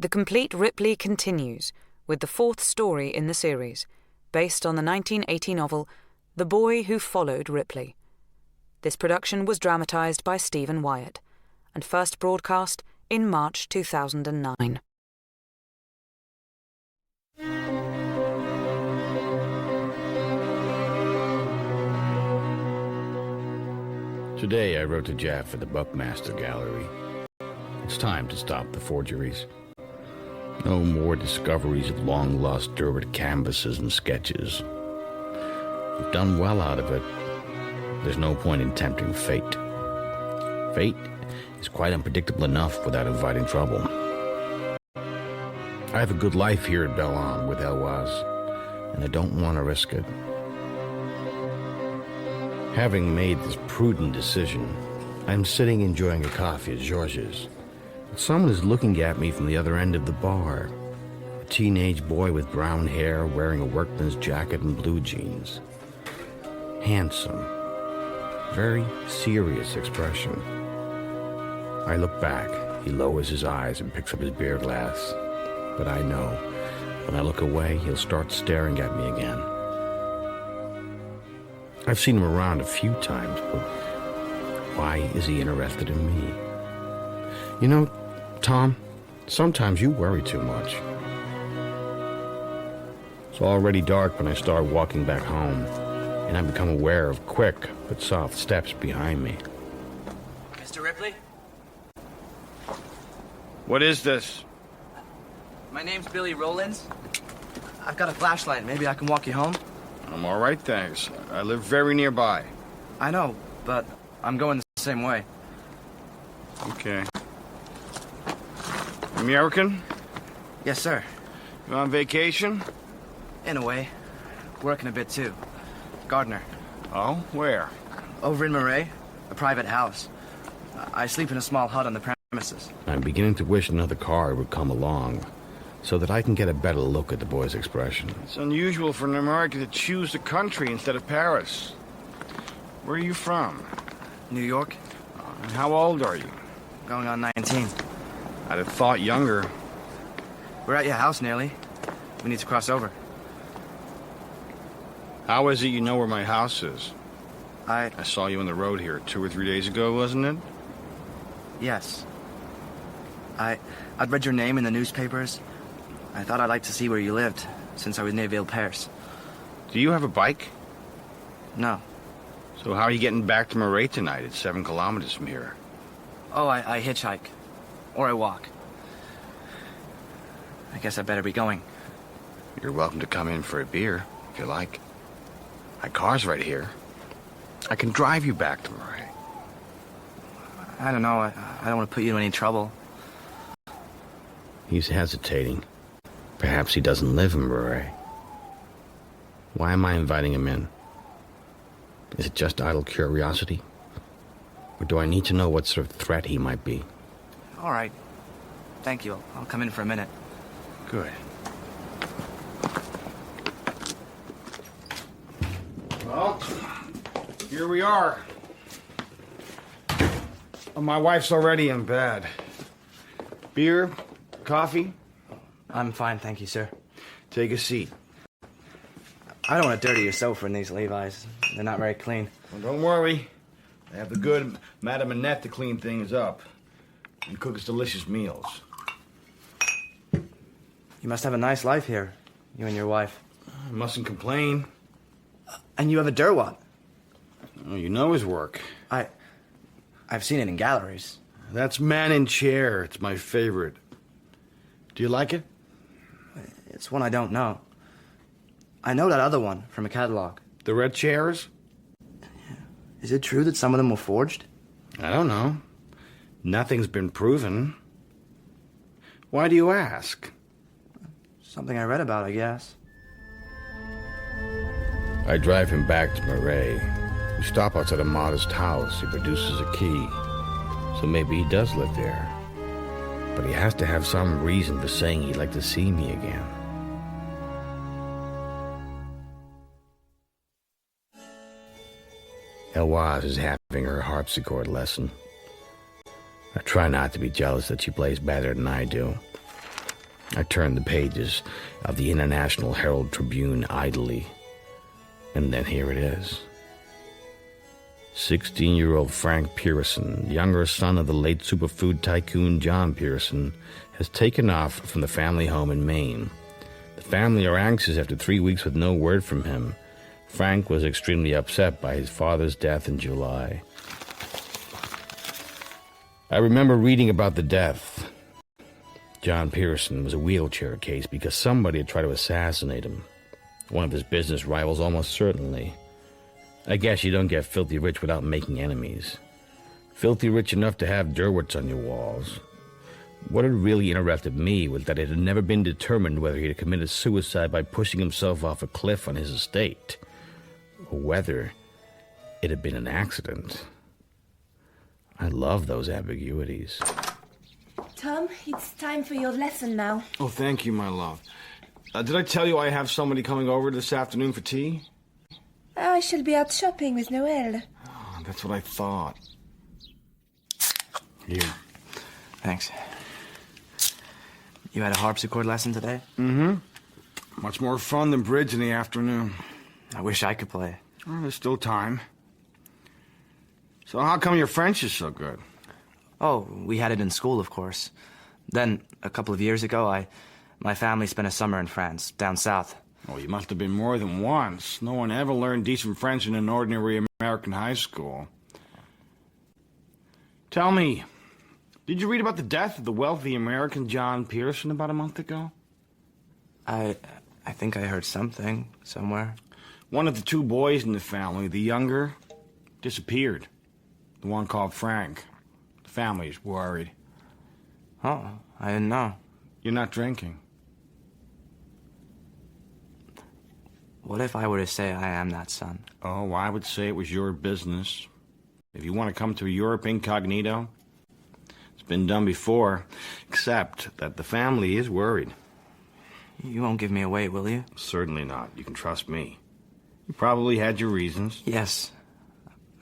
The Complete Ripley continues with the fourth story in the series, based on the 1980 novel The Boy Who Followed Ripley. This production was dramatised by Stephen Wyatt and first broadcast in March 2009. Today I wrote to Jeff at the Buckmaster Gallery. It's time to stop the forgeries. No more discoveries of long-lost Derwent canvases and sketches. We've done well out of it. There's no point in tempting fate. Fate is quite unpredictable enough without inviting trouble. I have a good life here at Belle-Isle with Eloise, and I don't want to risk it. Having made this prudent decision, I'm sitting enjoying a coffee at George's. Someone is looking at me from the other end of the bar. A teenage boy with brown hair wearing a workman's jacket and blue jeans. Handsome. Very serious expression. I look back. He lowers his eyes and picks up his beer glass. But I know, when I look away, he'll start staring at me again. I've seen him around a few times, but why is he interested in me? You know, Tom, sometimes you worry too much. It's already dark when I start walking back home, and I become aware of quick but soft steps behind me. Mr. Ripley? What is this? My name's Billy Rowlands. I've got a flashlight. Maybe I can walk you home? I'm all right, thanks. I live very nearby. I know, but I'm going the same way. Okay. American? Yes, sir. You on vacation? In a way. Working a bit, too. Gardener. Oh, where? Over in Murray, a private house. I sleep in a small hut on the premises. I'm beginning to wish another car would come along, so that I can get a better look at the boy's expression. It's unusual for an American to choose the country instead of Paris. Where are you from? New York. And how old are you? Going on 19. I'd have thought younger. We're at your house nearly. We need to cross over. How is it you know where my house is? I saw you on the road here 2 or 3 days ago, wasn't it? Yes. I'd read your name in the newspapers. I thought I'd like to see where you lived, since I was near Vale-Perce. Do you have a bike? No. So how are you getting back to Murray tonight? It's 7 kilometers from here. Oh, I hitchhike. Or I walk. I guess I better be going. You're welcome to come in for a beer, if you like. My car's right here. I can drive you back to Murray. I don't know. I don't want to put you in any trouble. He's hesitating. Perhaps he doesn't live in Murray. Why am I inviting him in? Is it just idle curiosity? Or do I need to know what sort of threat he might be? All right. Thank you. I'll come in for a minute. Good. Well, here we are. Oh, my wife's already in bed. Beer? Coffee? I'm fine, thank you, sir. Take a seat. I don't want to dirty your sofa in these Levi's. They're not very clean. Well, don't worry. I have the good Madame Annette to clean things up and cook us delicious meals. You must have a nice life here, you and your wife. I mustn't complain. And you have a Derwent. Oh, you know his work. I've seen it in galleries. That's Man in Chair. It's my favorite. Do you like it? It's one I don't know. I know that other one from a catalog. The red chairs? Is it true that some of them were forged? I don't know. Nothing's been proven. Why do you ask? Something I read about, I guess. I drive him back to Murray. We stop outside a modest house. He produces a key. So maybe he does live there. But he has to have some reason for saying he'd like to see me again. Eloise is having her harpsichord lesson. I try not to be jealous that she plays better than I do. I turned the pages of the International Herald Tribune idly, and then here it is. 16-year-old Frank Pearson, younger son of the late superfood tycoon John Pearson, has taken off from the family home in Maine. The family are anxious after 3 weeks with no word from him. Frank was extremely upset by his father's death in July. I remember reading about the death. John Pearson was a wheelchair case because somebody had tried to assassinate him. One of his business rivals, almost certainly. I guess you don't get filthy rich without making enemies. Filthy rich enough to have Derwits on your walls. What had really interested me was that it had never been determined whether he had committed suicide by pushing himself off a cliff on his estate, or whether it had been an accident. I love those ambiguities. Tom, it's time for your lesson now. Oh, thank you, my love. Did I tell you I have somebody coming over this afternoon for tea? I shall be out shopping with Noel. Oh, that's what I thought. Here. Thanks. You had a harpsichord lesson today? Mm-hmm. Much more fun than bridge in the afternoon. I wish I could play. Well, there's still time. So how come your French is so good? Oh, we had it in school, of course. Then, a couple of years ago, my family spent a summer in France, down south. Oh, you must have been more than once. No one ever learned decent French in an ordinary American high school. Tell me, did you read about the death of the wealthy American John Pearson about a month ago? I think I heard something, somewhere. One of the two boys in the family, the younger, disappeared. The one called Frank. The family's worried. Oh, I didn't know. You're not drinking. What if I were to say I am that son? Oh, I would say it was your business. If you want to come to Europe incognito, it's been done before, except that the family is worried. You won't give me away, will you? Certainly not. You can trust me. You probably had your reasons. Yes.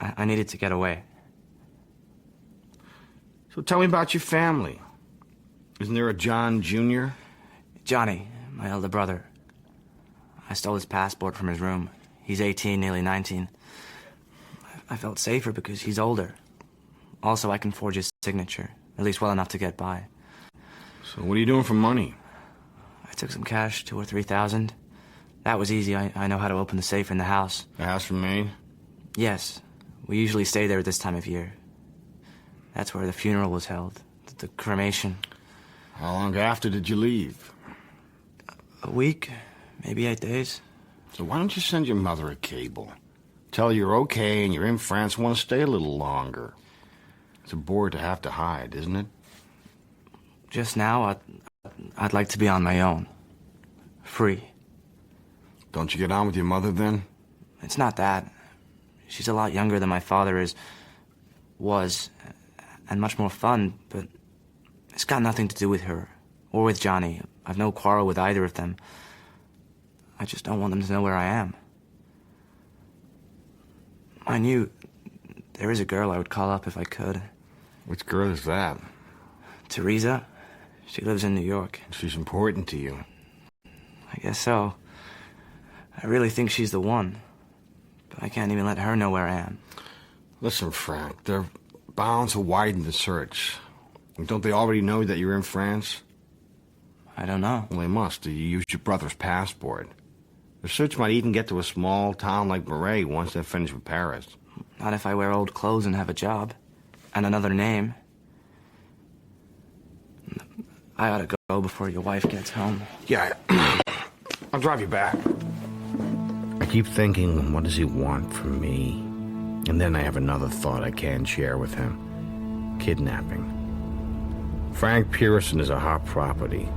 I needed to get away. So tell me about your family. Isn't there a John Jr.? Johnny, my elder brother. I stole his passport from his room. He's 18, nearly 19. I felt safer because he's older. Also, I can forge his signature, at least well enough to get by. So what are you doing for money? I took some cash, 2,000 or 3,000. That was easy. I know how to open the safe in the house. The house from Maine? Yes. We usually stay there at this time of year. That's where the funeral was held. The cremation. How long after did you leave? A week, maybe 8 days. So why don't you send your mother a cable? Tell her you're okay and you're in France and want to stay a little longer. It's a bore to have to hide, isn't it? Just now, I'd like to be on my own. Free. Don't you get on with your mother, then? It's not that. She's a lot younger than my father was, and much more fun, but it's got nothing to do with her, or with Johnny. I've no quarrel with either of them. I just don't want them to know where I am. I knew there is a girl I would call up if I could. Which girl is that? Therese. She lives in New York. She's important to you. I guess so. I really think she's the one. But I can't even let her know where I am. Listen, Frank, they're bound to widen the search. Don't they already know that you're in France? I don't know. Well, they must. You used your brother's passport. The search might even get to a small town like Marais once they're finished with Paris. Not if I wear old clothes and have a job. And another name. I ought to go before your wife gets home. Yeah, I'll drive you back. I keep thinking, what does he want from me? And then I have another thought I can share with him. Kidnapping. Frank Pearson is a hot property.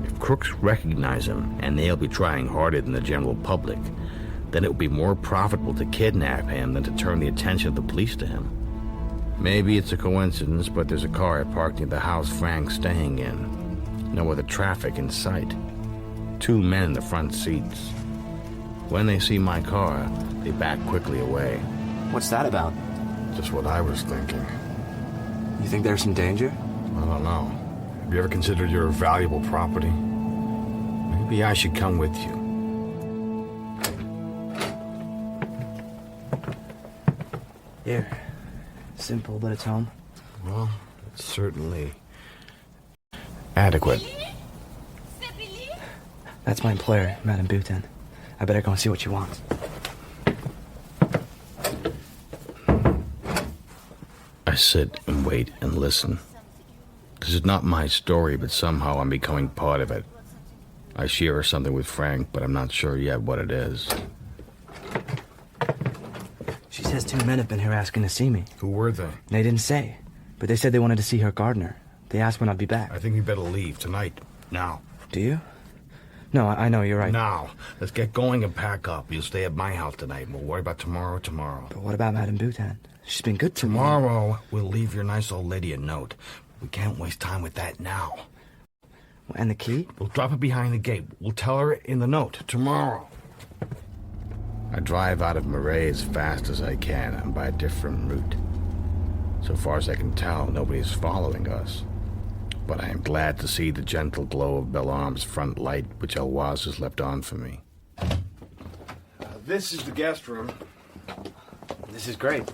If crooks recognize him, and they'll be trying harder than the general public, then it will be more profitable to kidnap him than to turn the attention of the police to him. Maybe it's a coincidence, but there's a car parked near the house Frank's staying in. No other traffic in sight. 2 men in the front seats. When they see my car, they back quickly away. What's that about? Just what I was thinking. You think there's some danger? I don't know. Have you ever considered your valuable property? Maybe I should come with you. Here. Simple, but it's home. Well, it's certainly adequate. That's my employer, Madame Boutin. I better go and see what she wants. I sit and wait and listen. This is not my story, but somehow I'm becoming part of it. I share something with Frank, but I'm not sure yet what it is. She says 2 men have been here asking to see me. Who were they? They didn't say, but they said they wanted to see her gardener. They asked when I'd be back. I think we better leave tonight. Now. Do you? No, I know, you're right. Now. Let's get going and pack up. You'll stay at my house tonight, and we'll worry about tomorrow. But what about Madame Boutin? She's been good to me. Tomorrow, we'll leave your nice old lady a note. We can't waste time with that now. And the key? We'll drop it behind the gate. We'll tell her in the note tomorrow. I drive out of Marais as fast as I can and by a different route. So far as I can tell, nobody is following us. But I am glad to see the gentle glow of Bellarme's front light, which Eloise has left on for me. This is the guest room. This is great.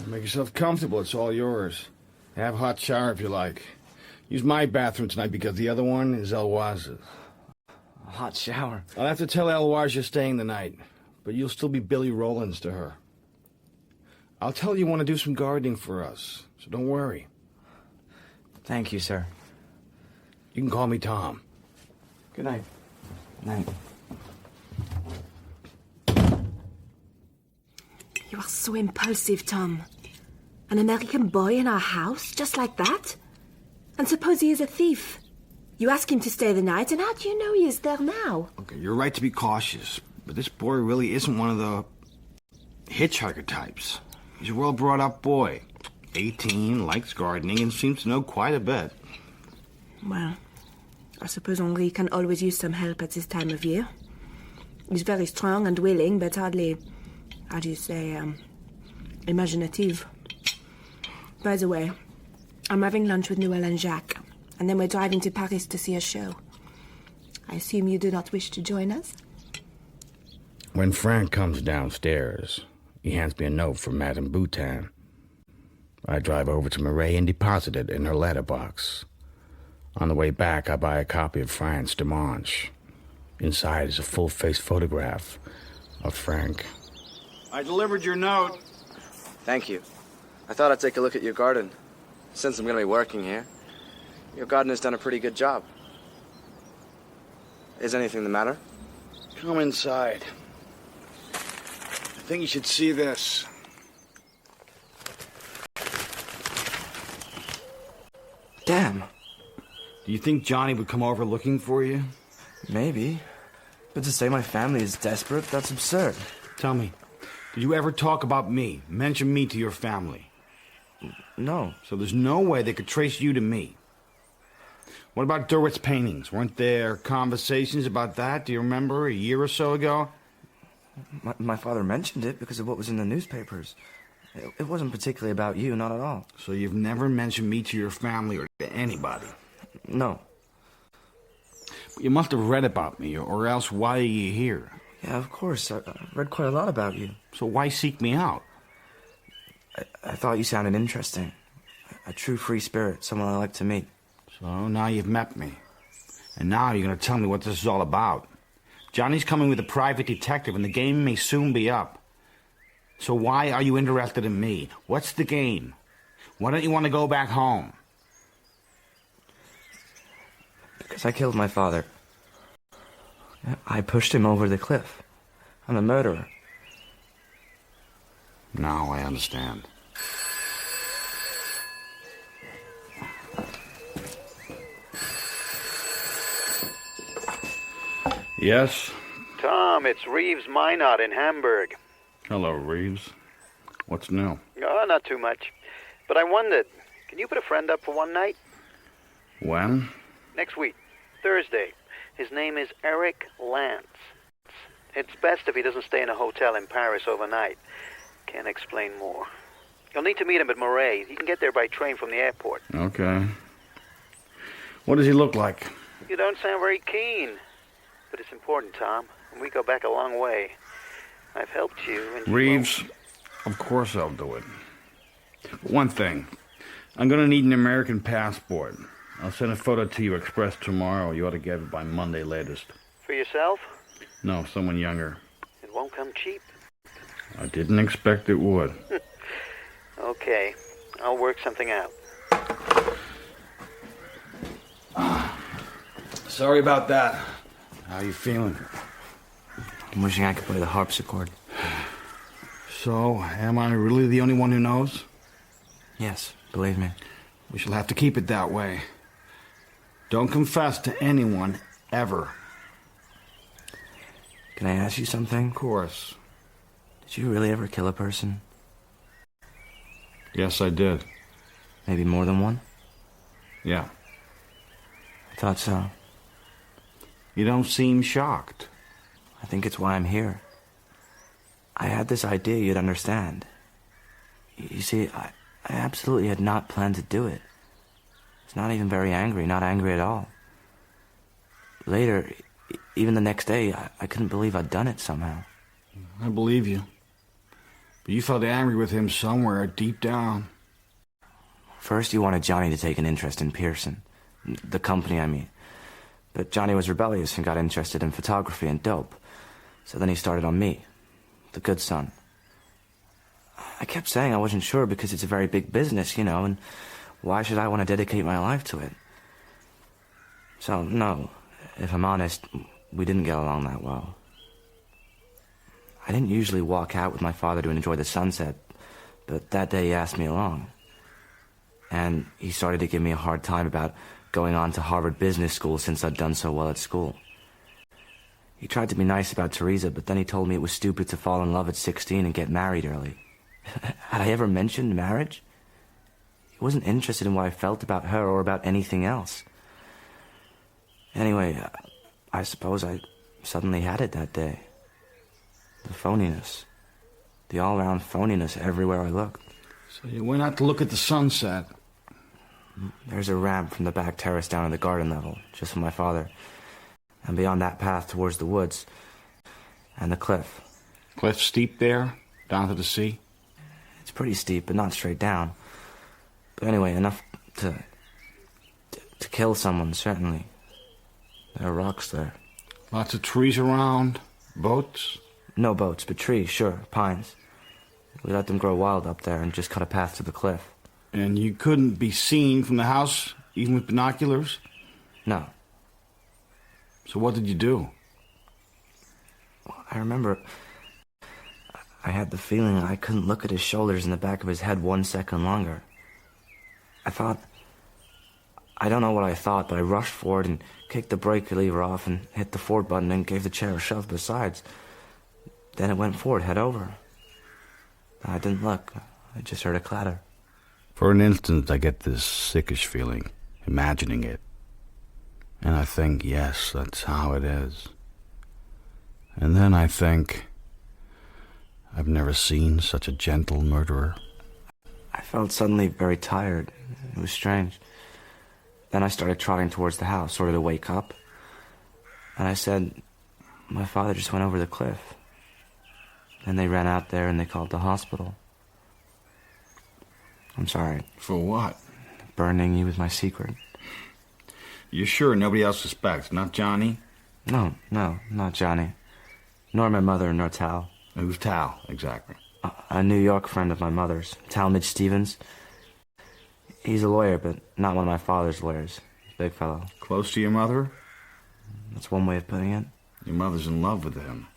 Make yourself comfortable. It's all yours. Have a hot shower if you like. Use my bathroom tonight because the other one is Eloise's. A hot shower. I'll have to tell Eloise you're staying the night, but you'll still be Billy Rowlands to her. I'll tell you want to do some gardening for us, so don't worry. Thank you, sir. You can call me Tom. Good night. Good night. You are so impulsive, Tom. An American boy in our house, just like that? And suppose he is a thief? You ask him to stay the night, and how do you know he is there now? Okay, you're right to be cautious, but this boy really isn't one of the hitchhiker types. He's a well-brought-up boy. 18, likes gardening, and seems to know quite a bit. Well, I suppose Henri can always use some help at this time of year. He's very strong and willing, but hardly, how do you say, imaginative. By the way, I'm having lunch with Noël and Jacques, and then we're driving to Paris to see a show. I assume you do not wish to join us? When Frank comes downstairs, he hands me a note from Madame Boutin. I drive over to Marais and deposit it in her letterbox. On the way back, I buy a copy of Franz Dimanche. Inside is a full-face photograph of Frank. I delivered your note. Thank you. I thought I'd take a look at your garden. Since I'm going to be working here, your gardener's done a pretty good job. Is anything the matter? Come inside. I think you should see this. Damn. Do you think Johnny would come over looking for you? Maybe. But to say my family is desperate, that's absurd. Tell me, did you ever talk about me, mention me to your family? No. So there's no way they could trace you to me. What about Durrett's paintings? Weren't there conversations about that, do you remember, a year or so ago? My father mentioned it because of what was in the newspapers. It wasn't particularly about you, not at all. So you've never mentioned me to your family or to anybody? No. You must have read about me, or else why are you here? Yeah, of course. I read quite a lot about you. So why seek me out? I thought you sounded interesting. A true free spirit, someone I like to meet. So now you've met me. And now you're going to tell me what this is all about. Johnny's coming with a private detective, and the game may soon be up. So why are you interested in me? What's the game? Why don't you want to go back home? Because I killed my father. I pushed him over the cliff. I'm a murderer. Now I understand. Yes? Tom, it's Reeves Minot in Hamburg. Hello, Reeves. What's new? Oh, not too much. But I wondered, can you put a friend up for one night? When? Next week, Thursday. His name is Eric Lance. It's best if he doesn't stay in a hotel in Paris overnight. Can't explain more. You'll need to meet him at Marais. He can get there by train from the airport. Okay. What does he look like? You don't sound very keen. But it's important, Tom. And we go back a long way. I've helped you, and you Reeves, of course I'll do it. One thing. I'm going to need an American passport. I'll send a photo to you express tomorrow. You ought to get it by Monday latest. For yourself? No, someone younger. It won't come cheap. I didn't expect it would. Okay. I'll work something out. Sorry about that. How you feeling? I'm wishing I could play the harpsichord. So, am I really the only one who knows? Yes, believe me. We shall have to keep it that way. Don't confess to anyone, ever. Can I ask you something? Of course. Did you really ever kill a person? Yes, I did. Maybe more than one? Yeah. I thought so. You don't seem shocked. I think it's why I'm here. I had this idea you'd understand. You see, I absolutely had not planned to do it. I was not even very angry, not angry at all. Later, even the next day, I couldn't believe I'd done it somehow. I believe you. But you felt angry with him somewhere deep down. First, you wanted Johnny to take an interest in Pearson. The company, I mean. But Johnny was rebellious and got interested in photography and dope. So then he started on me, the good son. I kept saying I wasn't sure because it's a very big business, you know, and why should I want to dedicate my life to it? So, no, if I'm honest, we didn't get along that well. I didn't usually walk out with my father to enjoy the sunset, but that day he asked me along. And he started to give me a hard time about going on to Harvard Business School since I'd done so well at school. He tried to be nice about Theresa, but then he told me it was stupid to fall in love at 16 and get married early. Had I ever mentioned marriage? He wasn't interested in what I felt about her or about anything else. Anyway, I suppose I suddenly had it that day. The phoniness. The all-round phoniness everywhere I looked. So you went out to look at the sunset. There's a ramp from the back terrace down to the garden level, just for my father. And beyond that path towards the woods. And the cliff. Cliff steep there, down to the sea? It's pretty steep, but not straight down. But anyway, enough to kill someone, certainly. There are rocks there. Lots of trees around? Boats? No boats, but trees, sure, pines. We let them grow wild up there and just cut a path to the cliff. And you couldn't be seen from the house, even with binoculars? No. So what did you do? I remember I had the feeling I couldn't look at his shoulders and the back of his head 1 second longer. I don't know what I thought, but I rushed forward and kicked the brake lever off and hit the forward button and gave the chair a shove besides. Then it went forward, head over. I didn't look. I just heard a clatter. For an instant, I get this sickish feeling, imagining it. And I think, yes, that's how it is. And then I think, I've never seen such a gentle murderer. I felt suddenly very tired. It was strange. Then I started trotting towards the house, sort of to wake up. And I said, my father just went over the cliff. Then they ran out there and they called the hospital. I'm sorry. For what? Burning you with my secret. You're sure nobody else suspects, not Johnny? No, not Johnny. Nor my mother, nor Tal. Who's Tal, exactly? A New York friend of my mother's, Talmadge Stevens. He's a lawyer, but not one of my father's lawyers. He's a big fellow. Close to your mother? That's one way of putting it. Your mother's in love with him.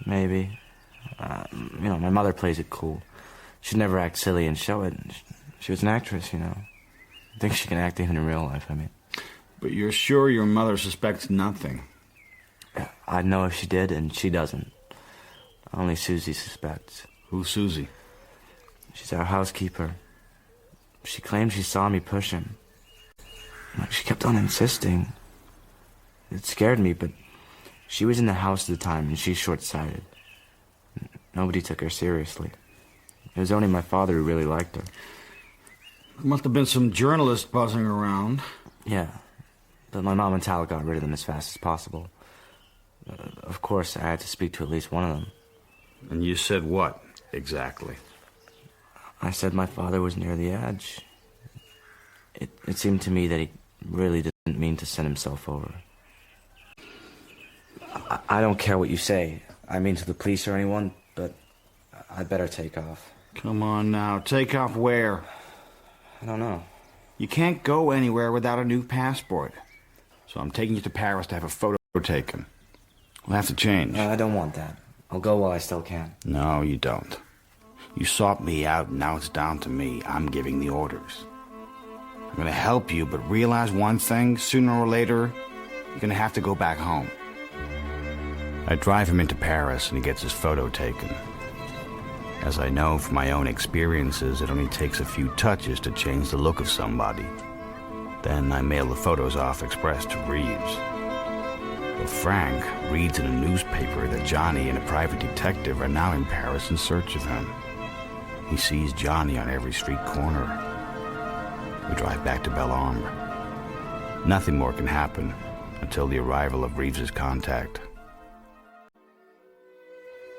Maybe. My mother plays it cool. She'd never act silly and show it. She was an actress, you know. I think she can act even in real life, I mean. But you're sure your mother suspects nothing? I'd know if she did, and she doesn't. Only Susie suspects. Who's Susie? She's our housekeeper. She claimed she saw me push him. She kept on insisting. It scared me, but she was in the house at the time, and she's short-sighted. Nobody took her seriously. It was only my father who really liked her. There must have been some journalists buzzing around. Yeah, but my mom and Tal got rid of them as fast as possible. Of course, I had to speak to at least one of them. And you said what, exactly? I said my father was near the edge. It seemed to me that he really didn't mean to send himself over. I don't care what you say. I mean to the police or anyone, but I'd better take off. Come on now, take off where? I don't know. You can't go anywhere without a new passport. So I'm taking you to Paris to have a photo taken. We'll have to change. No, I don't want that. I'll go while I still can. No, you don't. You sought me out, and now it's down to me. I'm giving the orders. I'm gonna help you, but realize one thing, sooner or later, you're gonna have to go back home. I drive him into Paris, and he gets his photo taken. As I know from my own experiences, it only takes a few touches to change the look of somebody. Then I mail the photos off express to Reeves. But Frank reads in a newspaper that Johnny and a private detective are now in Paris in search of him. He sees Johnny on every street corner. We drive back to Bellarme. Nothing more can happen until the arrival of Reeves's contact.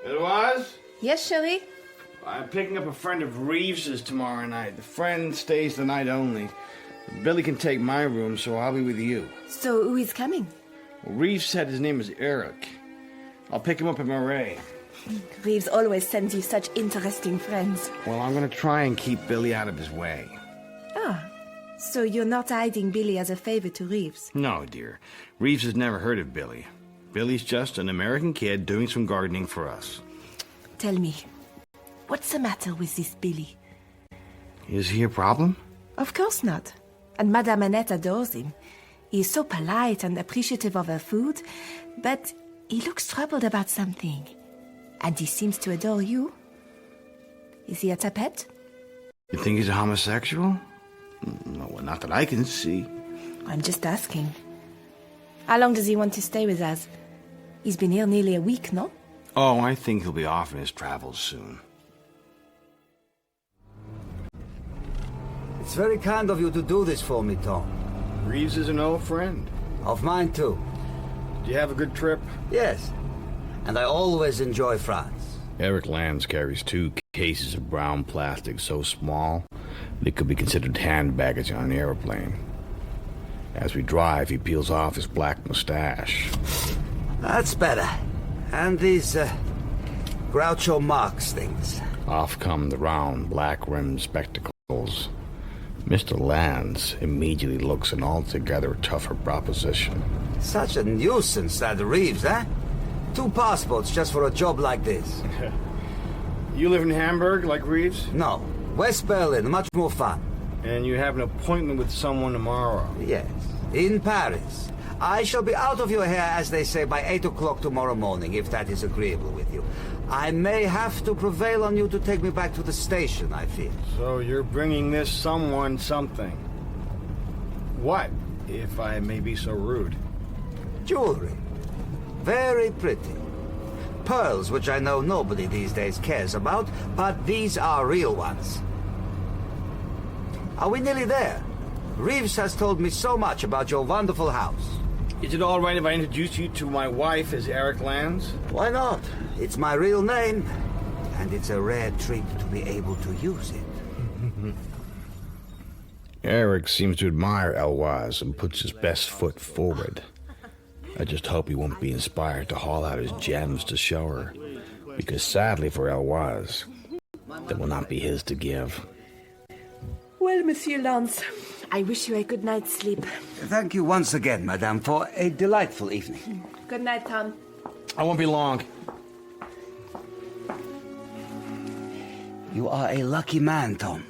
It was? Yes, chérie? I'm picking up a friend of Reeves's tomorrow night. The friend stays the night only. Billy can take my room, so I'll be with you. So who is coming? Well, Reeves said his name is Eric. I'll pick him up at Marais. Reeves always sends you such interesting friends. Well, I'm going to try and keep Billy out of his way. Ah, so you're not hiding Billy as a favor to Reeves? No, dear. Reeves has never heard of Billy. Billy's just an American kid doing some gardening for us. Tell me, what's the matter with this Billy? Is he a problem? Of course not. And Madame Annette adores him. He is so polite and appreciative of her food, but he looks troubled about something. And he seems to adore you. Is he a tapette? You think he's a homosexual? No, well, not that I can see. I'm just asking. How long does he want to stay with us? He's been here nearly a week, no? Oh, I think he'll be off on his travels soon. It's very kind of you to do this for me, Tom. Reeves is an old friend. Of mine, too. Did you have a good trip? Yes. And I always enjoy France. Eric Lands carries 2 cases of brown plastic so small they could be considered hand baggage on an airplane. As we drive, he peels off his black mustache. That's better. And these, Groucho Marx things. Off come the round, black-rimmed spectacles. Mr. Lands immediately looks an altogether tougher proposition. Such a nuisance, that Reeves, eh? 2 passports just for a job like this. You live in Hamburg, like Reeves? No. West Berlin, much more fun. And you have an appointment with someone tomorrow. Yes. In Paris. I shall be out of your hair, as they say, by 8 o'clock tomorrow morning, if that is agreeable with you. I may have to prevail on you to take me back to the station, I fear. So you're bringing this someone something. What, if I may be so rude? Jewelry. Very pretty. Pearls, which I know nobody these days cares about, but these are real ones. Are we nearly there? Reeves has told me so much about your wonderful house. Is it all right if I introduce you to my wife as Eric Lands? Why not? It's my real name, and it's a rare treat to be able to use it. Eric seems to admire Eloise and puts his best foot forward. I just hope he won't be inspired to haul out his gems to show her, because sadly for Eloise, they will not be his to give. Well, Monsieur Lance, I wish you a good night's sleep. Thank you once again, madame, for a delightful evening. Good night, Tom. I won't be long. You are a lucky man, Tom.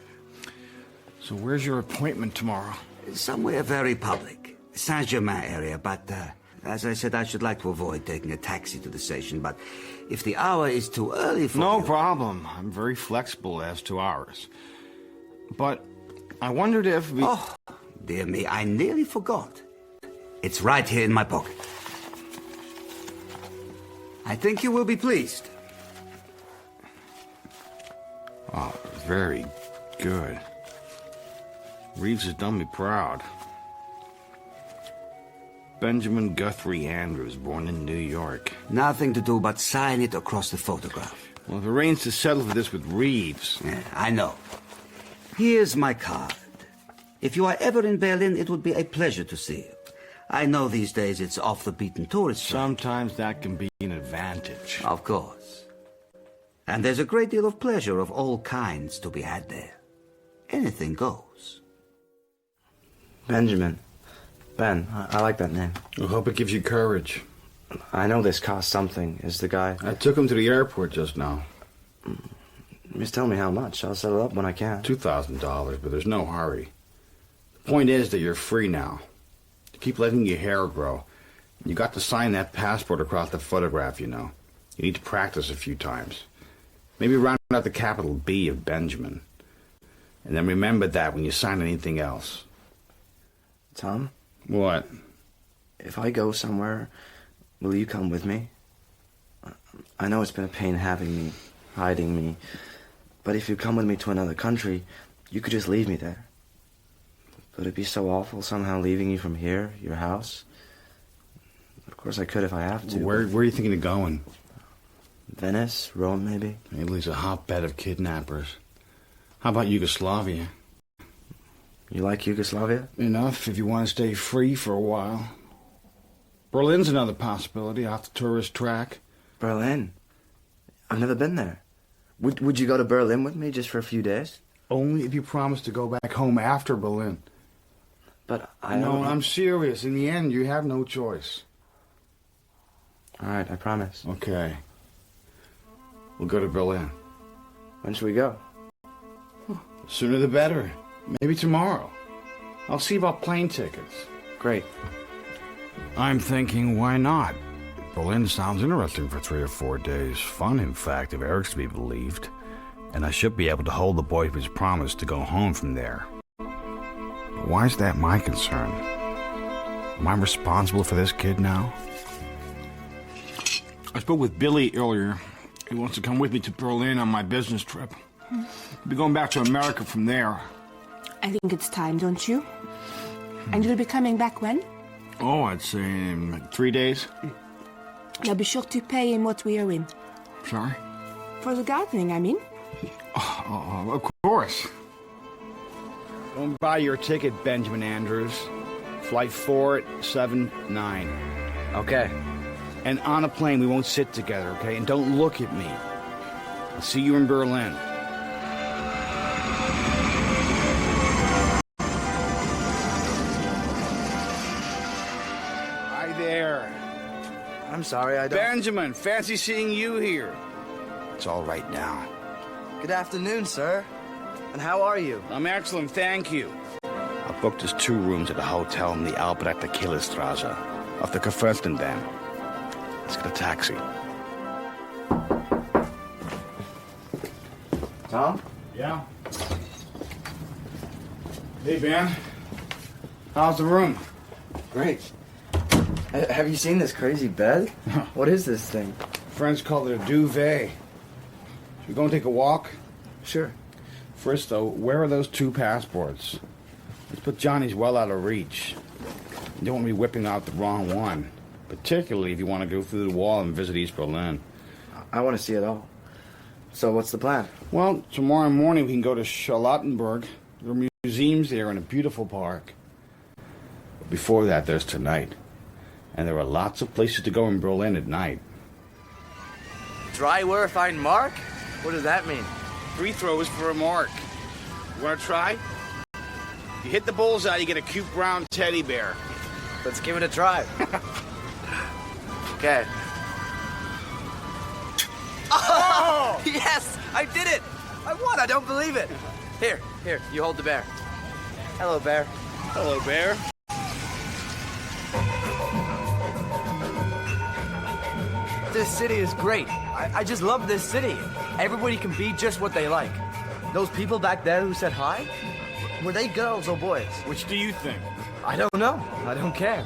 So where's your appointment tomorrow? Somewhere very public. Saint-Germain area, but as I said, I should like to avoid taking a taxi to the station, but if the hour is too early for No you... problem. I'm very flexible as to hours. But I wondered if we... Oh, dear me, I nearly forgot. It's right here in my pocket. I think you will be pleased. Oh, very good. Reeves has done me proud. Benjamin Guthrie Andrews, born in New York. Nothing to do but sign it across the photograph. Well, I've arranged to settle for this with Reeves. Yeah, I know. Here's my card. If you are ever in Berlin, it would be a pleasure to see you. I know these days it's off the beaten tourist track. Sometimes that can be an advantage. Of course. And there's a great deal of pleasure of all kinds to be had there. Anything goes. Benjamin. Ben, I like that name. I hope it gives you courage. I know this costs something. Is the guy... I took him to the airport just now. Just tell me how much. I'll settle up when I can. $2,000, but there's no hurry. The point is that you're free now. Keep letting your hair grow. You got to sign that passport across the photograph, you know. You need to practice a few times. Maybe round out the capital B of Benjamin. And then remember that when you sign anything else. Tom? What? If I go somewhere, will you come with me? I know it's been a pain having me, hiding me. But if you come with me to another country, you could just leave me there. Would it be so awful somehow leaving you from here, your house? Of course I could if I have to. Where are you thinking of going? Venice, Rome, maybe? Italy's a hotbed of kidnappers. How about Yugoslavia? You like Yugoslavia? Enough if you want to stay free for a while. Berlin's another possibility off the tourist track. Berlin? I've never been there. Would you go to Berlin with me just for a few days? Only if you promise to go back home after Berlin. But No, I'm serious. In the end, you have no choice. All right, I promise. Okay. We'll go to Berlin. When should we go? Sooner the better. Maybe tomorrow. I'll see about plane tickets. Great. I'm thinking, why not? Berlin sounds interesting for 3 or 4 days. Fun, in fact, if Eric's to be believed. And I should be able to hold the boy to his promise to go home from there. Why is that my concern? Am I responsible for this kid now? I spoke with Billy earlier. He wants to come with me to Berlin on my business trip. I'll be going back to America from there. I think it's time, don't you? And you'll be coming back when? Oh, I'd say in 3 days. Now be sure to pay him what we owe him. Sorry? For the gardening, I mean. Of course. Don't buy your ticket, Benjamin Andrews. Flight 479. Okay. And on a plane, we won't sit together, okay? And don't look at me. I'll see you in Berlin. Hi there. I'm sorry, I don't... Benjamin, fancy seeing you here. It's all right now. Good afternoon, sir. And how are you? I'm excellent, thank you. I booked us 2 rooms at a hotel in the Albrecht Achillesstrasse, off the Kurfürstendamm. Let's get a taxi. Tom? Yeah? Hey, Ben. How's the room? Great. Have you seen this crazy bed? What is this thing? Friends call it a duvet. Should we go and take a walk? Sure. First, though, where are those 2 passports? Let's put Johnny's well out of reach. You don't want to be whipping out the wrong one, particularly if you want to go through the wall and visit East Berlin. I want to see it all. So what's the plan? Well, tomorrow morning we can go to Charlottenburg. There are museums there and a beautiful park. But before that, there's tonight. And there are lots of places to go in Berlin at night. Try where find mark? What does that mean? Free throws for a mark. You want to try? You hit the bullseye, you get a cute brown teddy bear. Let's give it a try. Okay. Oh! Yes! I did it! I won! I don't believe it! Here, you hold the bear. Hello, bear. Hello, bear. This city is great. I just love this city. Everybody can be just what they like. Those people back there who said hi, were they girls or boys? Which do you think? I don't know. I don't care.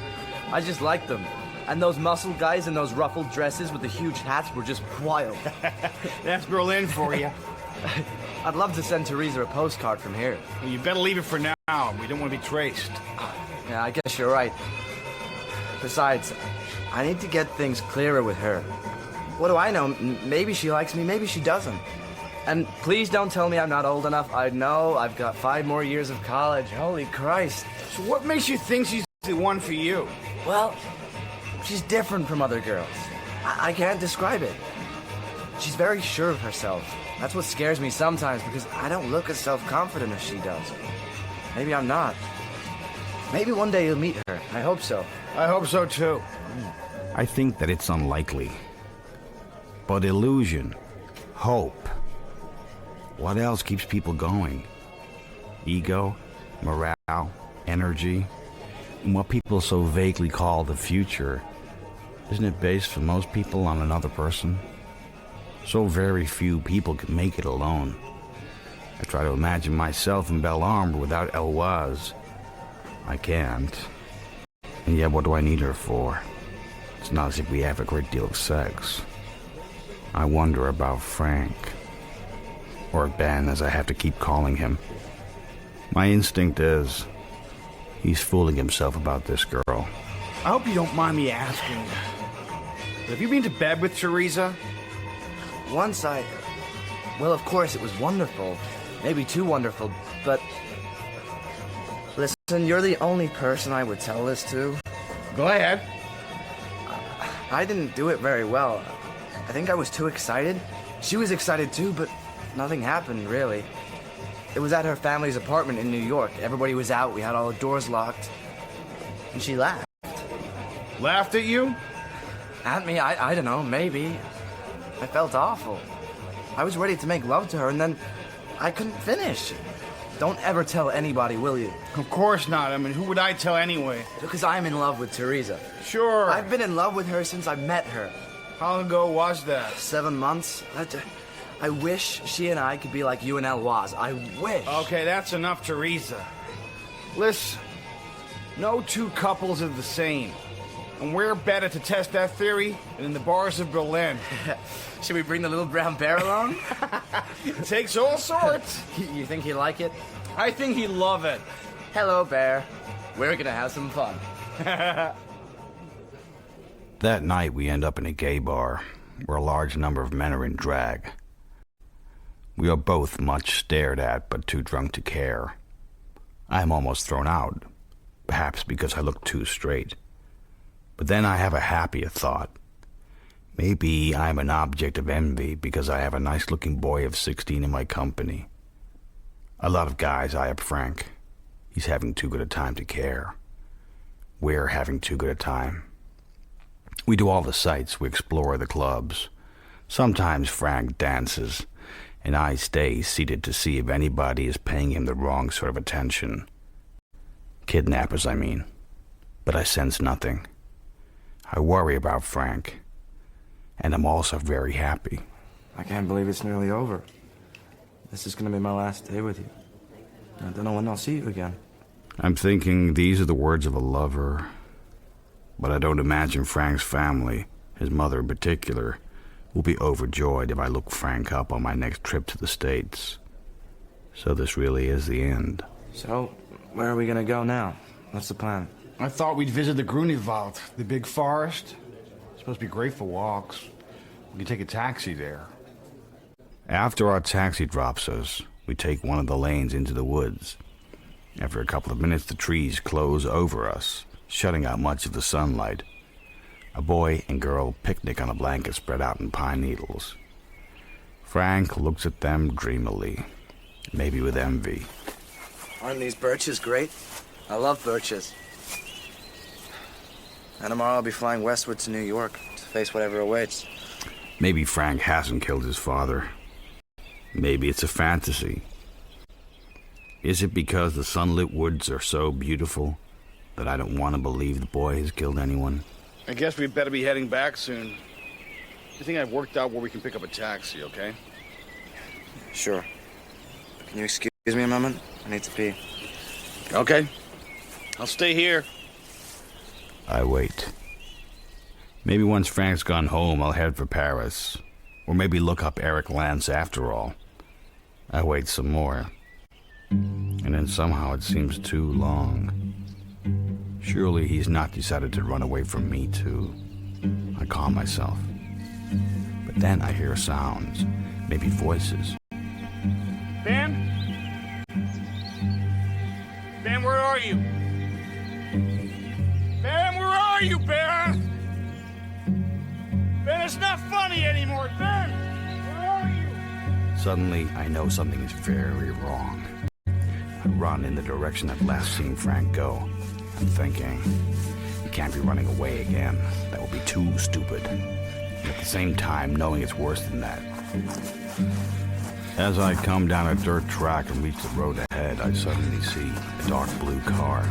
I just like them. And those muscle guys in those ruffled dresses with the huge hats were just wild. That's Berlin for you. I'd love to send Therese a postcard from here. Well, you better leave it for now. We don't want to be traced. Yeah, I guess you're right. Besides, I need to get things clearer with her. What do I know? Maybe she likes me, maybe she doesn't. And please don't tell me I'm not old enough. I know I've got 5 more years of college. Holy Christ. So what makes you think she's the one for you? Well, she's different from other girls. I can't describe it. She's very sure of herself. That's what scares me sometimes, because I don't look as self-confident as she does. Maybe I'm not. Maybe one day you'll meet her. I hope so. I hope so, too. I think that it's unlikely. But illusion, hope. What else keeps people going? Ego, morale, energy, and what people so vaguely call the future. Isn't it based for most people on another person? So very few people can make it alone. I try to imagine myself in Belle Arbre without Eloise. I can't. And yet what do I need her for? It's not as if we have a great deal of sex. I wonder about Frank. Or Ben, as I have to keep calling him. My instinct is, he's fooling himself about this girl. I hope you don't mind me asking. Have you been to bed with Teresa? Once well, of course, it was wonderful. Maybe too wonderful, but... Listen, you're the only person I would tell this to. Go ahead. I didn't do it very well. I think I was too excited. She was excited too, but nothing happened, really. It was at her family's apartment in New York. Everybody was out, we had all the doors locked. And she laughed. Laughed at you? At me? I don't know, maybe. I felt awful. I was ready to make love to her, and then I couldn't finish. Don't ever tell anybody, will you? Of course not. I mean, who would I tell anyway? Because I'm in love with Teresa. Sure. I've been in love with her since I met her. How long ago was that? 7 months. I wish she and I could be like you and Eloise. I wish. Okay, that's enough, Teresa. Listen, no two couples are the same. And where better to test that theory than in the bars of Berlin? Should we bring the little brown bear along? It takes all sorts. You think he'll like it? I think he'd love it. Hello, bear. We're gonna have some fun. That night we end up in a gay bar, where a large number of men are in drag. We are both much stared at, but too drunk to care. I am almost thrown out, perhaps because I look too straight. But then I have a happier thought. Maybe I'm an object of envy because I have a nice-looking boy of 16 in my company. A lot of guys eye up Frank. He's having too good a time to care. We're having too good a time. We do all the sights, we explore the clubs. Sometimes Frank dances, and I stay seated to see if anybody is paying him the wrong sort of attention. Kidnappers, I mean. But I sense nothing. I worry about Frank, and I'm also very happy. I can't believe it's nearly over. This is gonna be my last day with you. I don't know when I'll see you again. I'm thinking these are the words of a lover, but I don't imagine Frank's family, his mother in particular, will be overjoyed if I look Frank up on my next trip to the States. So this really is the end. So, where are we gonna go now? What's the plan? I thought we'd visit the Grunewald, the big forest. It's supposed to be great for walks. We can take a taxi there. After our taxi drops us, we take one of the lanes into the woods. After a couple of minutes, the trees close over us, shutting out much of the sunlight. A boy and girl picnic on a blanket spread out in pine needles. Frank looks at them dreamily, maybe with envy. Aren't these birches great? I love birches. And tomorrow I'll be flying westward to New York to face whatever awaits. Maybe Frank hasn't killed his father. Maybe it's a fantasy. Is it because the sunlit woods are so beautiful that I don't want to believe the boy has killed anyone? I guess we'd better be heading back soon. I think I've worked out where we can pick up a taxi, okay? Sure. Can you excuse me a moment? I need to pee. Okay. I'll stay here. I wait. Maybe once Frank's gone home, I'll head for Paris. Or maybe look up Eric Lance after all. I wait some more. And then somehow it seems too long. Surely he's not decided to run away from me, too. I calm myself. But then I hear sounds, maybe voices. Ben? Ben, where are you? Ben, where are you, Ben? Ben, it's not funny anymore. Ben, where are you? Suddenly, I know something is very wrong. I run in the direction I've last seen Frank go. I'm thinking, he can't be running away again. That would be too stupid. And at the same time, knowing it's worse than that. As I come down a dirt track and reach the road ahead, I suddenly see a dark blue car.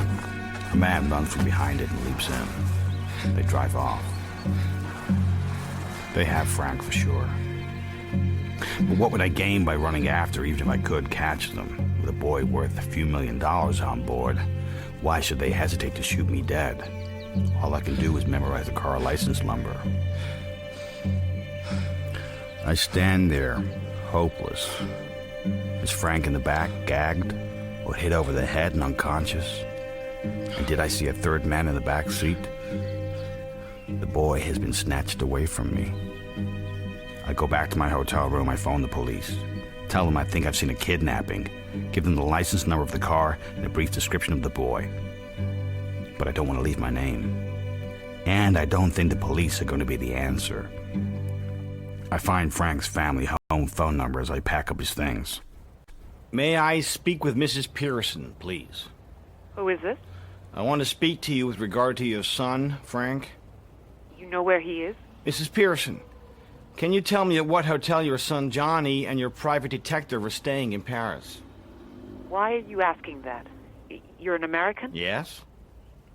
A man runs from behind it and leaps in. They drive off. They have Frank for sure. But what would I gain by running after, even if I could catch them? With a boy worth a few $1 million on board, why should they hesitate to shoot me dead? All I can do is memorize the car license number. I stand there, hopeless. Is Frank in the back, gagged, or hit over the head and unconscious? And did I see a third man in the back seat? The boy has been snatched away from me. I go back to my hotel room, I phone the police. Tell them I think I've seen a kidnapping. Give them the license number of the car and a brief description of the boy. But I don't want to leave my name. And I don't think the police are going to be the answer. I find Frank's family home phone number as I pack up his things. May I speak with Mrs. Pearson, please? Who is this? I want to speak to you with regard to your son, Frank. You know where he is? Mrs. Pearson, can you tell me at what hotel your son Johnny and your private detective are staying in Paris? Why are you asking that? You're an American? Yes?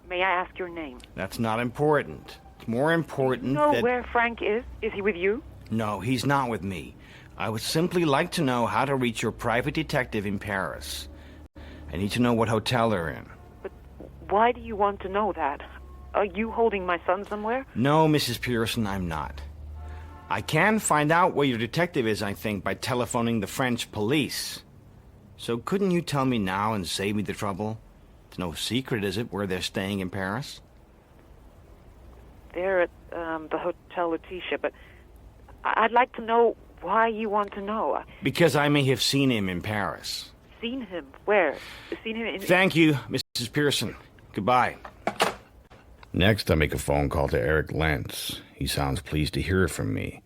May I ask your name? That's not important. It's more important You know that... where Frank is? Is he with you? No, he's not with me. I would simply like to know how to reach your private detective in Paris. I need to know what hotel they're in. But why do you want to know that? Are you holding my son somewhere? No, Mrs. Pearson, I'm not. I can find out where your detective is, I think, by telephoning the French police. So couldn't you tell me now and save me the trouble? It's no secret, is it, where they're staying in Paris? They're at the Hotel Letitia, but I'd like to know why you want to know. Because I may have seen him in Paris. Seen him? Where? Seen him in... Thank you, Mrs. Pearson. Goodbye. Next, I make a phone call to Eric Lentz. He sounds pleased to hear from me,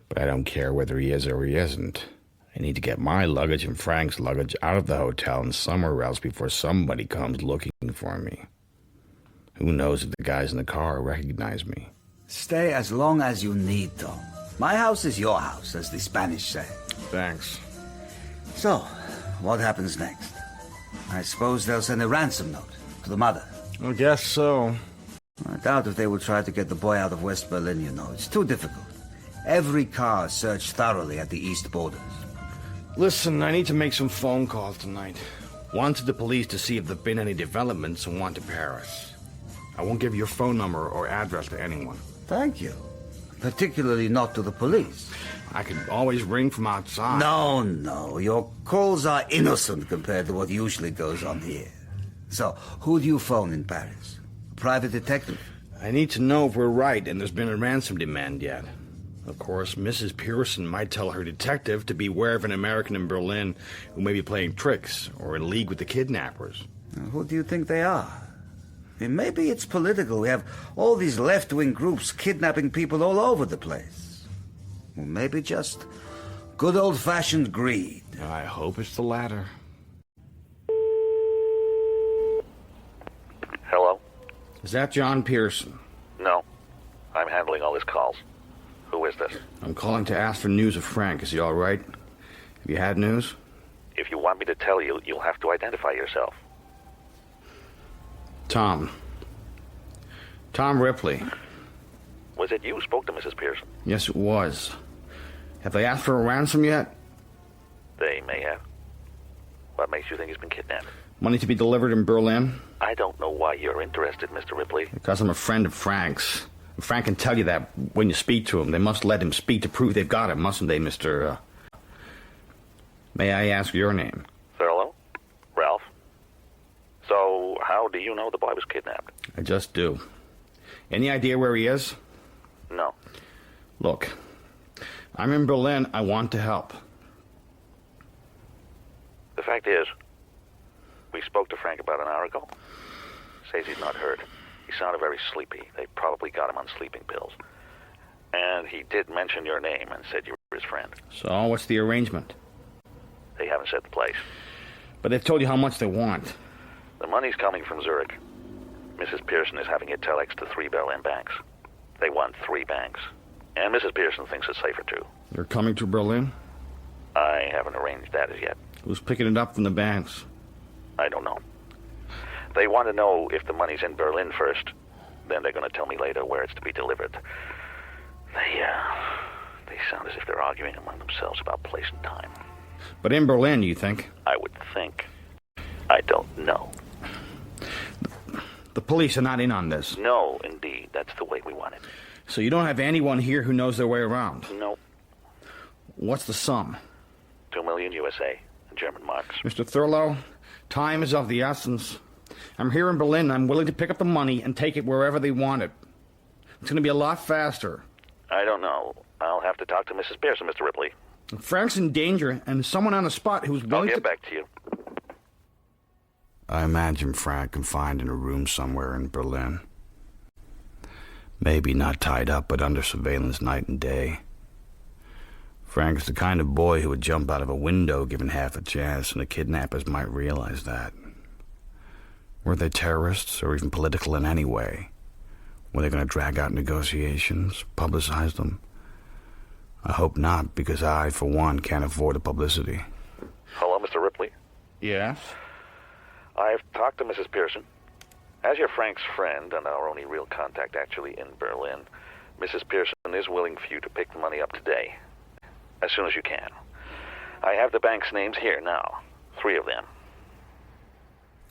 but I don't care whether he is or he isn't. I need to get my luggage and Frank's luggage out of the hotel and somewhere else before somebody comes looking for me. Who knows if the guys in the car recognize me? Stay as long as you need, Tom. My house is your house, as the Spanish say. Thanks. So, what happens next? I suppose they'll send a ransom note to the mother. I guess so. I doubt if they will try to get the boy out of West Berlin, you know. It's too difficult. Every car searched thoroughly at the east borders. Listen, I need to make some phone calls tonight. One to the police to see if there have been any developments, and one to Paris. I won't give your phone number or address to anyone. Thank you. Particularly not to the police. I can always ring from outside. No. Your calls are innocent compared to what usually goes on here. So, who do you phone in Paris? A private detective? I need to know if we're right and there's been a ransom demand yet. Of course, Mrs. Pearson might tell her detective to beware of an American in Berlin who may be playing tricks or in league with the kidnappers. Now, who do you think they are? I mean, maybe it's political. We have all these left-wing groups kidnapping people all over the place. Or maybe just good old-fashioned greed. I hope it's the latter. Hello? Is that John Pearson? No. I'm handling all his calls. Who is this? I'm calling to ask for news of Frank. Is he all right? Have you had news? If you want me to tell you, you'll have to identify yourself. Tom Ripley. Was it you who spoke to Mrs. Pearson? Yes, it was. Have they asked for a ransom yet? They may have. What makes you think he's been kidnapped? Money to be delivered in Berlin? I don't know why you're interested, Mr. Ripley. Because I'm a friend of Frank's. Frank can tell you that when you speak to him. They must let him speak to prove they've got him, mustn't they, Mr. May I ask your name? Thurlow? Ralph? So, how do you know the boy was kidnapped? I just do. Any idea where he is? No. Look, I'm in Berlin. I want to help. The fact is, we spoke to Frank about an hour ago. Says he's not hurt. He sounded very sleepy. They probably got him on sleeping pills. And he did mention your name and said you were his friend. So, what's the arrangement? They haven't said the place. But they've told you how much they want. The money's coming from Zurich. Mrs. Pearson is having it telex to 3 Berlin banks. They want 3 banks. And Mrs. Pearson thinks it's safer too. They're coming to Berlin? I haven't arranged that as yet. Who's picking it up from the banks? I don't know. They want to know if the money's in Berlin first. Then they're going to tell me later where it's to be delivered. They sound as if they're arguing among themselves about place and time. But in Berlin, you think? I would think. I don't know. The police are not in on this. No, indeed. That's the way we want it. So you don't have anyone here who knows their way around? No. What's the sum? 2 million USA, German marks. Mr. Thurlow, time is of the essence. I'm here in Berlin. I'm willing to pick up the money and take it wherever they want it. It's going to be a lot faster. I don't know. I'll have to talk to Mrs. Pearson, Mr. Ripley. Frank's in danger, and there's someone on the spot who's willing I'll get back to you. I imagine Frank confined in a room somewhere in Berlin. Maybe not tied up, but under surveillance night and day. Frank's the kind of boy who would jump out of a window given half a chance, and the kidnappers might realize that. Were they terrorists, or even political in any way? Were they going to drag out negotiations, publicize them? I hope not, because I, for one, can't afford the publicity. Hello, Mr. Ripley. Yes? I've talked to Mrs. Pearson. As you're Frank's friend, and our only real contact actually in Berlin, Mrs. Pearson is willing for you to pick the money up today, as soon as you can. I have the bank's names here now, 3 of them.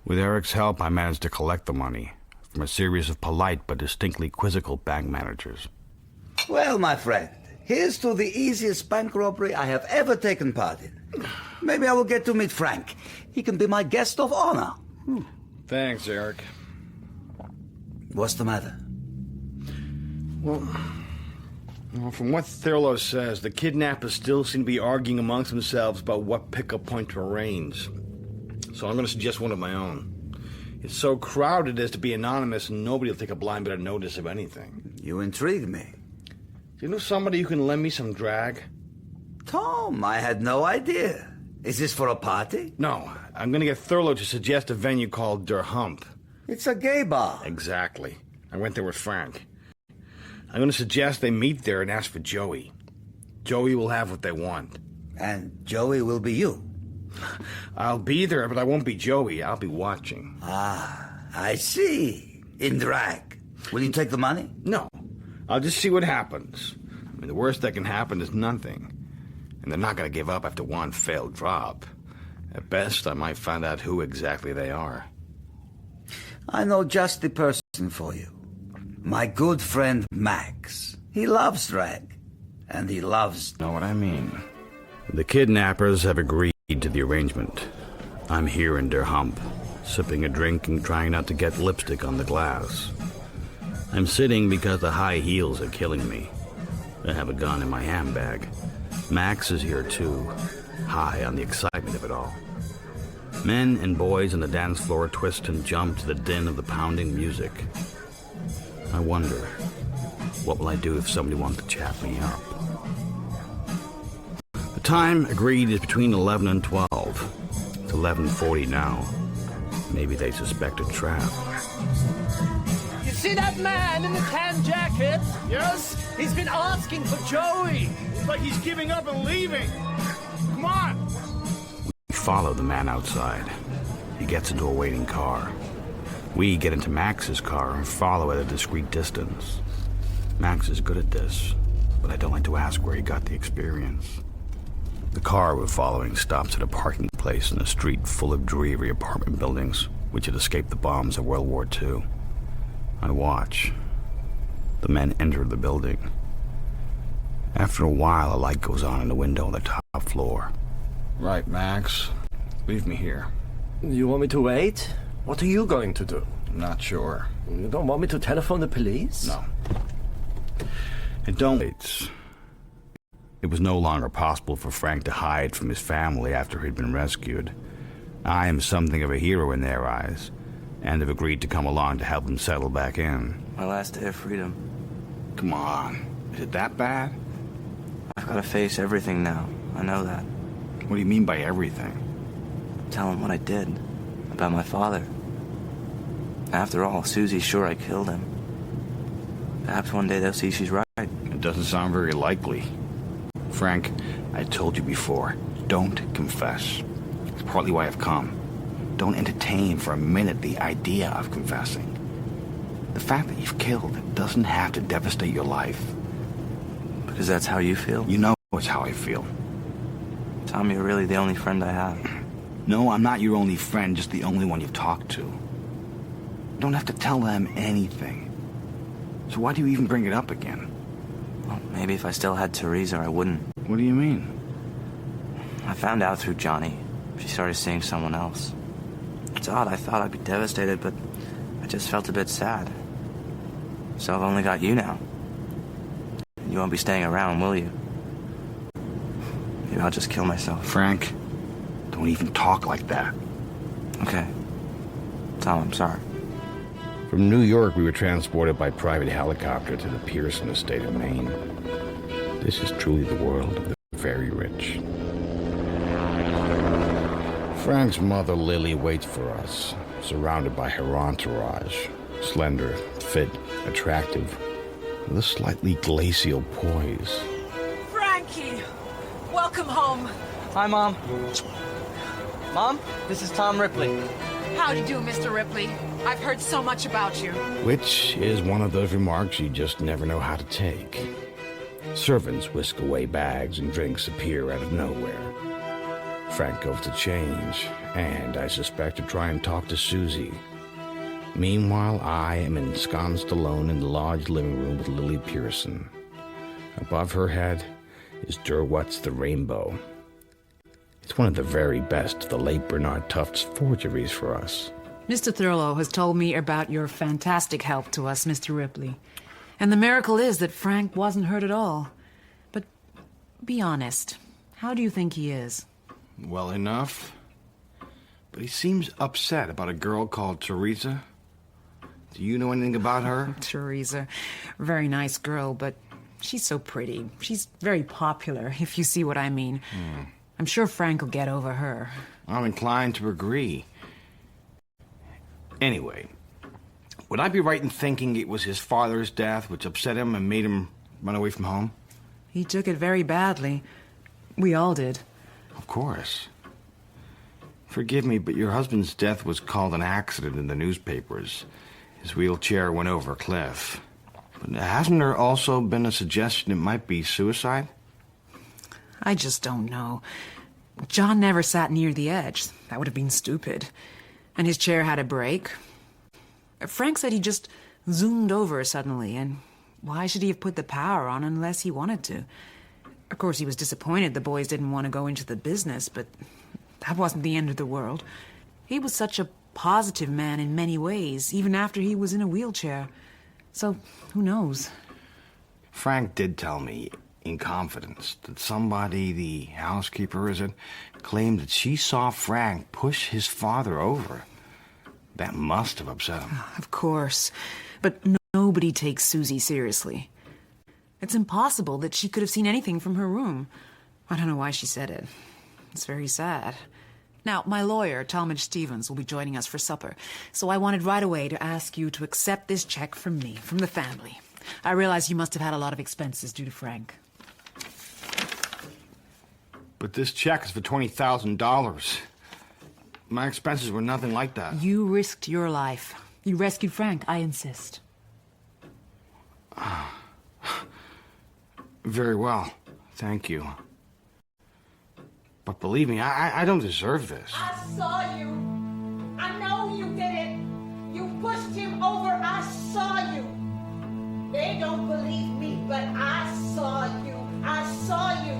With Eric's help, I managed to collect the money from a series of polite but distinctly quizzical bank managers. Well, my friend, here's to the easiest bank robbery I have ever taken part in. Maybe I will get to meet Frank. He can be my guest of honor. Thanks, Eric. What's the matter? Well, from what Thurlow says, the kidnappers still seem to be arguing amongst themselves about what pickup point to arrange. So I'm going to suggest one of my own. It's so crowded as to be anonymous, and nobody will take a blind bit of notice of anything. You intrigue me. Do you know somebody who can lend me some drag? Tom, I had no idea. Is this for a party? No, I'm going to get Thurlow to suggest a venue called Der Hump. It's a gay bar. Exactly. I went there with Frank. I'm going to suggest they meet there and ask for Joey. Joey will have what they want. And Joey will be you? I'll be there, but I won't be Joey. I'll be watching. Ah, I see. In drag. Will you take the money? No. I'll just see what happens. I mean, the worst that can happen is nothing. And they're not going to give up after one failed drop. At best, I might find out who exactly they are. I know just the person for you. My good friend Max. He loves drag. And he loves... Know what I mean? The kidnappers have agreed to the arrangement. I'm here in Der Hump, sipping a drink and trying not to get lipstick on the glass. I'm sitting because the high heels are killing me. I have a gun in my handbag. Max is here too, high on the excitement of it all. Men and boys on the dance floor twist and jump to the din of the pounding music. I wonder, what will I do if somebody wants to chat me up? The time agreed is between 11 and 12. It's 11:40 now. Maybe they suspect a trap. You see that man in the tan jacket? Yes? He's been asking for Joey. It's like he's giving up and leaving. Come on. We follow the man outside. He gets into a waiting car. We get into Max's car and follow at a discreet distance. Max is good at this, but I don't like to ask where he got the experience. The car we're following stops at a parking place in a street full of dreary apartment buildings, which had escaped the bombs of World War II. I watch. The men enter the building. After a while, a light goes on in the window on the top floor. Right, Max. Leave me here. You want me to wait? What are you going to do? I'm not sure. You don't want me to telephone the police? No. And don't... It was no longer possible for Frank to hide from his family after he'd been rescued. I am something of a hero in their eyes, and have agreed to come along to help him settle back in. My last day of freedom. Come on. Is it that bad? I've got to face everything now. I know that. What do you mean by everything? Tell him what I did. About my father. After all, Susie's sure I killed him. Perhaps one day they'll see she's right. It doesn't sound very likely. Frank, I told you before, don't confess. It's partly why I've come. Don't entertain for a minute the idea of confessing. The fact that you've killed doesn't have to devastate your life. Because that's how you feel? You know it's how I feel. Tom, you're really the only friend I have. No, I'm not your only friend, just the only one you've talked to. You don't have to tell them anything. So why do you even bring it up again? Well, maybe if I still had Therese, I wouldn't. What do you mean? I found out through Johnny. She started seeing someone else. It's odd, I thought I'd be devastated, but I just felt a bit sad. So I've only got you now. You won't be staying around, will you? Maybe I'll just kill myself. Frank, don't even talk like that. Okay. Tom, I'm sorry. From New York, we were transported by private helicopter to the Pearson estate of Maine. This is truly the world of the very rich. Frank's mother, Lily, waits for us, surrounded by her entourage. Slender, fit, attractive, with a slightly glacial poise. Frankie! Welcome home. Hi, Mom. Mom, this is Tom Ripley. How do you do, Mr. Ripley? I've heard so much about you. Which is one of those remarks you just never know how to take. Servants whisk away bags and drinks appear out of nowhere. Frank goes to change, and I suspect to try and talk to Susie. Meanwhile, I am ensconced alone in the large living room with Lily Pearson. Above her head is Derwent's The Rainbow. It's one of the very best of the late Bernard Tuft's forgeries for us. Mr. Thurlow has told me about your fantastic help to us, Mr. Ripley. And the miracle is that Frank wasn't hurt at all. But be honest, how do you think he is? Well enough. But he seems upset about a girl called Teresa. Do you know anything about her? Teresa. Very nice girl, but she's so pretty. She's very popular, if you see what I mean. I'm sure Frank will get over her. I'm inclined to agree. Anyway, would I be right in thinking it was his father's death which upset him and made him run away from home? He took it very badly. We all did. Of course. Forgive me, but your husband's death was called an accident in the newspapers. His wheelchair went over a cliff. But hasn't there also been a suggestion it might be suicide? I just don't know. John never sat near the edge. That would have been stupid. And his chair had a break. Frank said he just zoomed over suddenly, and why should he have put the power on unless he wanted to? Of course, he was disappointed the boys didn't want to go into the business, but that wasn't the end of the world. He was such a positive man in many ways, even after he was in a wheelchair. So, who knows? Frank did tell me, in confidence, that somebody, the housekeeper, is it, claimed that she saw Frank push his father over. That must have upset him. Of course. But nobody takes Susie seriously. It's impossible that she could have seen anything from her room. I don't know why she said it. It's very sad. Now, my lawyer, Talmadge Stevens, will be joining us for supper, so I wanted right away to ask you to accept this check from me, from the family. I realize you must have had a lot of expenses due to Frank. But this check is for $20,000. My expenses were nothing like that. You risked your life. You rescued Frank, I insist. Very well. Thank you. But believe me, I don't deserve this. I saw you. I know you did it. You pushed him over. I saw you. They don't believe me, but I saw you. I saw you.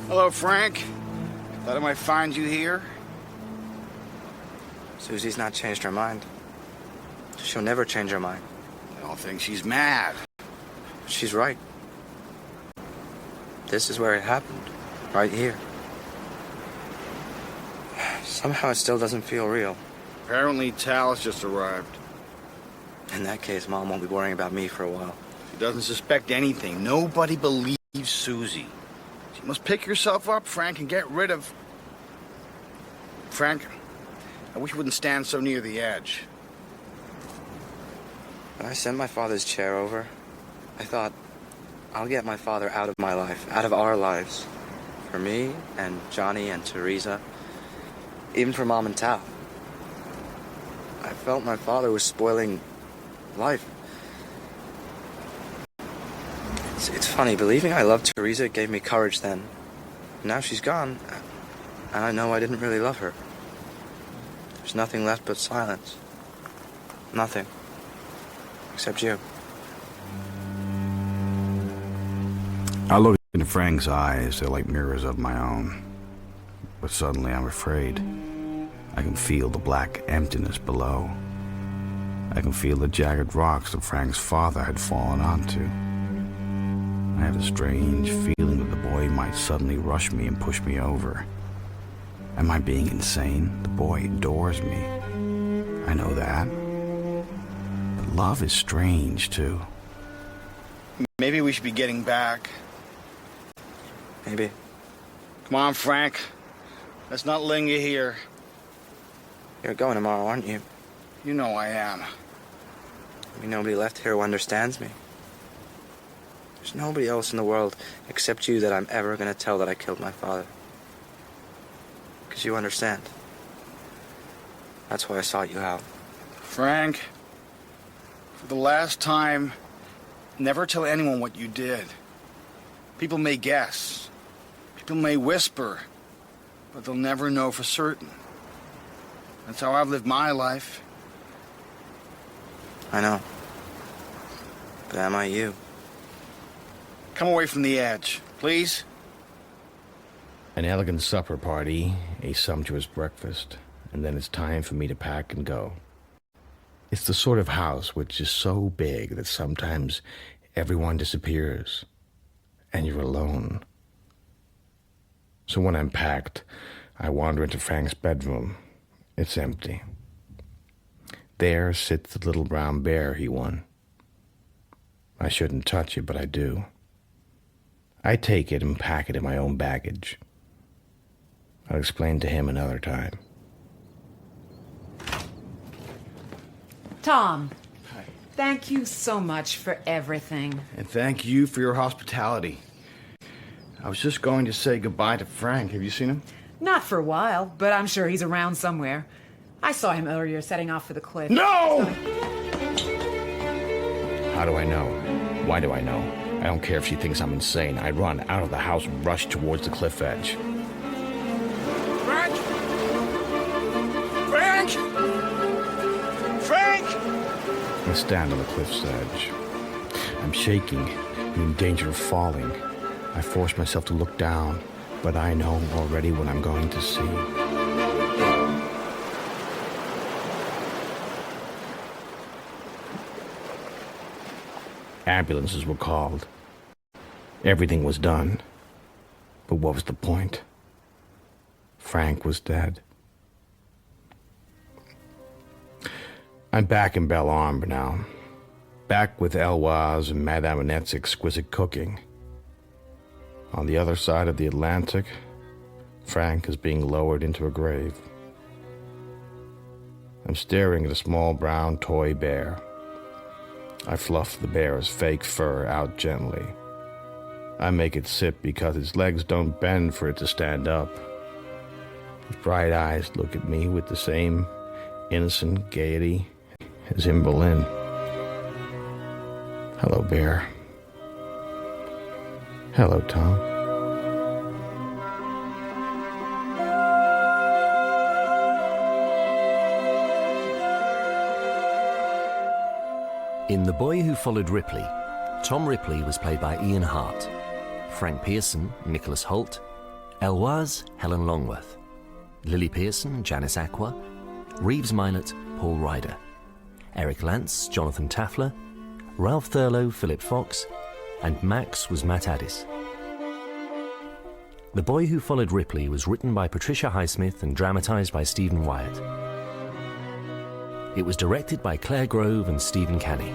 Hello, Frank. Thought I might find you here. Susie's not changed her mind. She'll never change her mind. I don't think she's mad. She's right. This is where it happened. Right here. Somehow it still doesn't feel real. Apparently, Tal has just arrived. In that case, Mom won't be worrying about me for a while. She doesn't suspect anything. Nobody believes Susie. She must pick herself up, Frank, and get rid of... Frank, I wish you wouldn't stand so near the edge. When I sent my father's chair over, I thought, I'll get my father out of my life, out of our lives. For me, and Johnny, and Theresa. Even for Mom and Tal. I felt my father was spoiling life. It's funny, believing I loved Theresa gave me courage then. Now she's gone, and I know I didn't really love her. There's nothing left but silence. Nothing. Except you. I look into Frank's eyes. They're like mirrors of my own. But suddenly I'm afraid. I can feel the black emptiness below. I can feel the jagged rocks that Frank's father had fallen onto. I have a strange feeling that the boy might suddenly rush me and push me over. Am I being insane? The boy adores me. I know that. But love is strange, too. Maybe we should be getting back. Maybe. Come on, Frank. Let's not linger here. You're going tomorrow, aren't you? You know I am. There'll be nobody left here who understands me. There's nobody else in the world except you that I'm ever going to tell that I killed my father. Because you understand. That's why I sought you out. Frank, for the last time, never tell anyone what you did. People may guess. People may whisper. But they'll never know for certain. That's how I've lived my life. I know. But am I you? Come away from the edge, please. An elegant supper party, a sumptuous breakfast, and then it's time for me to pack and go. It's the sort of house which is so big that sometimes everyone disappears, and you're alone. So when I'm packed, I wander into Frank's bedroom. It's empty. There sits the little brown bear he won. I shouldn't touch it, but I do. I take it and pack it in my own baggage. I'll explain to him another time. Tom, thank you so much for everything. And thank you for your hospitality. I was just going to say goodbye to Frank. Have you seen him? Not for a while, but I'm sure he's around somewhere. I saw him earlier setting off for the cliff. No! How do I know? Why do I know? I don't care if she thinks I'm insane. I run out of the house and rush towards the cliff edge. Frank! Frank! Frank! I stand on the cliff's edge. I'm shaking and in danger of falling. I force myself to look down, but I know already what I'm going to see. Ambulances were called. Everything was done. But what was the point? Frank was dead. I'm back in Belle Arbre now. Back with Eloise and Madame Annette's exquisite cooking. On the other side of the Atlantic, Frank is being lowered into a grave. I'm staring at a small brown toy bear. I fluff the bear's fake fur out gently. I make it sit because its legs don't bend for it to stand up. His bright eyes look at me with the same innocent gaiety as in Berlin. Hello, bear. Hello, Tom. In The Boy Who Followed Ripley, Tom Ripley was played by Ian Hart, Frank Pearson, Nicholas Holt, Eloise, Helen Longworth, Lily Pearson, Janice Aqua, Reeves Minot, Paul Ryder. Eric Lantz, Jonathan Taffler. Ralph Thurlow, Philip Fox. And Max was Matt Addis. The Boy Who Followed Ripley was written by Patricia Highsmith and dramatized by Stephen Wyatt. It was directed by Claire Grove and Stephen Canny.